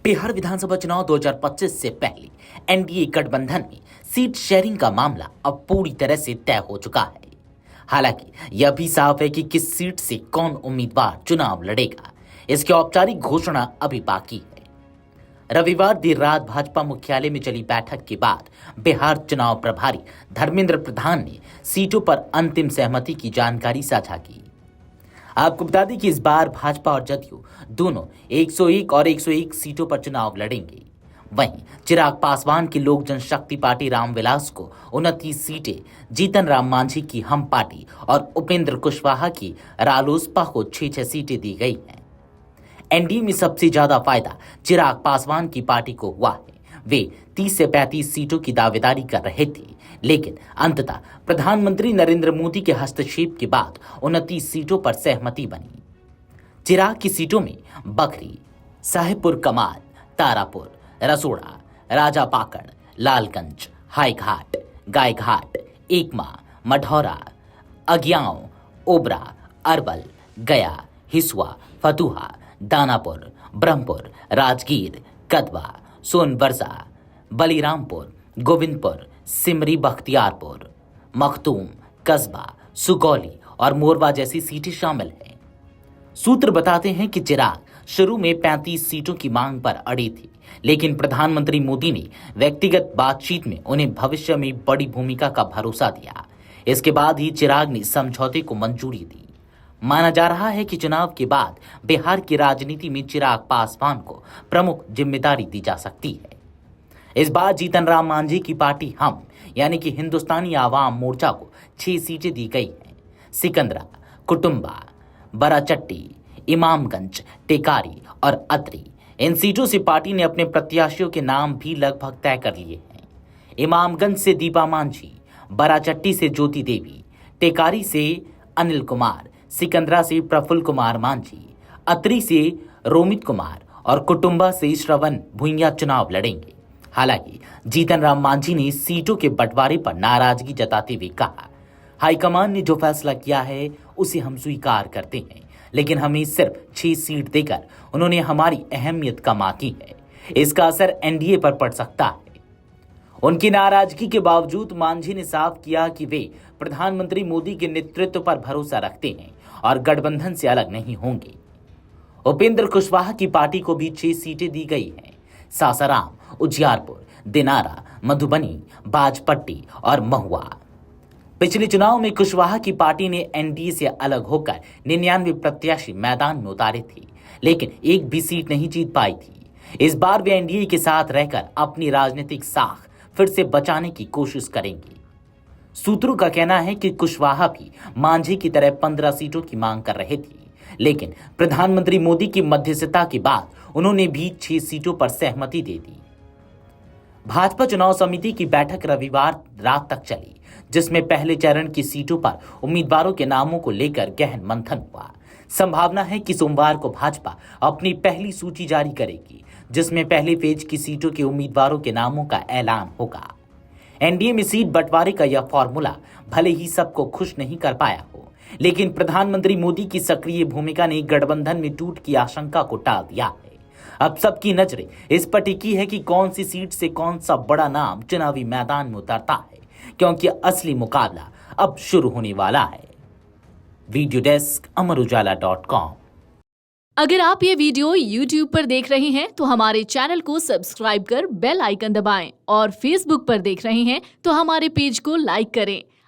बिहार विधानसभा चुनाव 2025 से पहले एनडीए गठबंधन में सीट शेयरिंग का मामला अब पूरी तरह से तय हो चुका है। हालांकि यह भी साफ है कि किस सीट से कौन उम्मीदवार चुनाव लड़ेगा, इसकी औपचारिक घोषणा अभी बाकी है। रविवार देर रात भाजपा मुख्यालय में चली बैठक के बाद बिहार चुनाव प्रभारी धर्मेंद्र प्रधान ने सीटों पर अंतिम सहमति की जानकारी साझा की। आपको बता दें कि इस बार भाजपा और जदयू दोनों 101 और 101 सीटों पर चुनाव लड़ेंगे। वहीं चिराग पासवान की लोक जनशक्ति पार्टी रामविलास को 29 सीटें, जीतन राम मांझी की हम पार्टी और उपेंद्र कुशवाहा की रालोसपा को 6 सीटें दी गई हैं। एनडीए में सबसे ज्यादा फायदा चिराग पासवान की पार्टी को हुआ है। वे 30 से 35 सीटों की दावेदारी कर रहे थे, लेकिन अंततः प्रधानमंत्री नरेंद्र मोदी के हस्तक्षेप के बाद 29 सीटों पर सहमति बनी। चिराग की सीटों में बखरी, साहेबपुर कमाल, तारापुर, रसोड़ा, राजापाकड़, लालगंज, हाईघाट, गायघाट, एकमा, मढ़ौरा, अगियाओं, ओबरा, अरवल, गया, हिसुआ, फतुहा, दानापुर, ब्रह्मपुर, राजगीर, कदवा, सोनवर्षा, बलिरामपुर, गोविंदपुर, सिमरी, बख्तियारपुर, मखतूम, कस्बा, सुगौली और मोरवा जैसी सीटें शामिल हैं। सूत्र बताते हैं कि चिराग शुरू में 35 सीटों की मांग पर अड़े थे, लेकिन प्रधानमंत्री मोदी ने व्यक्तिगत बातचीत में उन्हें भविष्य में बड़ी भूमिका का भरोसा दिया। इसके बाद ही चिराग ने समझौते को मंजूरी दी। माना जा रहा है कि चुनाव के बाद बिहार की राजनीति में चिराग पासवान को प्रमुख जिम्मेदारी दी जा सकती है। इस बार जीतन राम मांझी की पार्टी हम यानी कि हिंदुस्तानी आवाम मोर्चा को 6 सीटें दी गई हैं। सिकंदरा, कुटुंबा, बराचट्टी, इमामगंज, टेकारी और अतरी, इन सीटों से पार्टी ने अपने प्रत्याशियों के नाम भी लगभग तय कर लिए हैं। इमामगंज से दीपा मांझी, बराचट्टी से ज्योति देवी, टेकारी से अनिल कुमार, सिकंदरा से प्रफुल्ल कुमार मांझी, अतरी से रोमित कुमार और कुटुंबा से श्रवण भुइयां चुनाव लड़ेंगे। हालांकि जीतन राम मांझी ने सीटों के बंटवारे पर नाराजगी जताते हुए कहा, हाईकमान ने जो फैसला किया है उसे हम स्वीकार करते हैं, लेकिन हमें सिर्फ 6 सीट देकर उन्होंने हमारी अहमियत कमा की है। इसका असर एनडीए पर पड़ सकता है। उनकी नाराजगी के बावजूद मांझी ने साफ किया कि वे प्रधानमंत्री मोदी के नेतृत्व पर भरोसा रखते हैं और गठबंधन से अलग नहीं होंगे। उपेंद्र कुशवाहा की पार्टी को भी 6 सीटें दी गई हैं। सासाराम, उजियारपुर, दिनारा, मधुबनी, बाजपट्टी और महुआ। पिछले चुनाव में कुशवाहा की पार्टी ने एनडीए से अलग होकर 99 प्रत्याशी मैदान में उतारे थे, लेकिन एक भी सीट नहीं जीत पाई थी। इस बार वे एनडीए के साथ रहकर अपनी राजनीतिक साख फिर से बचाने की कोशिश करेंगे। सूत्रों का कहना है कि कुशवाहा भी मांझी की तरह 15 सीटों की मांग कर रहे थे, लेकिन प्रधानमंत्री मोदी की मध्यस्थता के बाद उन्होंने भी 6 सीटों पर सहमति दे दी। भाजपा चुनाव समिति की बैठक रविवार रात तक चली, जिसमें पहले चरण की सीटों पर उम्मीदवारों के नामों को लेकर गहन मंथन हुआ। संभावना है कि सोमवार को भाजपा अपनी पहली सूची जारी करेगी, जिसमें पहले फेज की सीटों के उम्मीदवारों के नामों का ऐलान होगा। एनडीए में सीट बंटवारे का यह फॉर्मूला भले ही सबको खुश नहीं कर पाया हो, लेकिन प्रधानमंत्री मोदी की सक्रिय भूमिका ने गठबंधन में टूट की आशंका को टाल दिया है। अब सबकी नजरें इस पर टिकी है कि कौन सी सीट से कौन सा बड़ा नाम चुनावी मैदान में उतरता है, क्योंकि असली मुकाबला अब शुरू होने वाला है। वीडियो डेस्क अमरउजाला.com। अगर आप ये वीडियो YouTube पर देख रहे हैं तो हमारे चैनल को सब्सक्राइब कर बेल आइकन दबाएं और Facebook पर देख रहे हैं तो हमारे पेज को लाइक करें।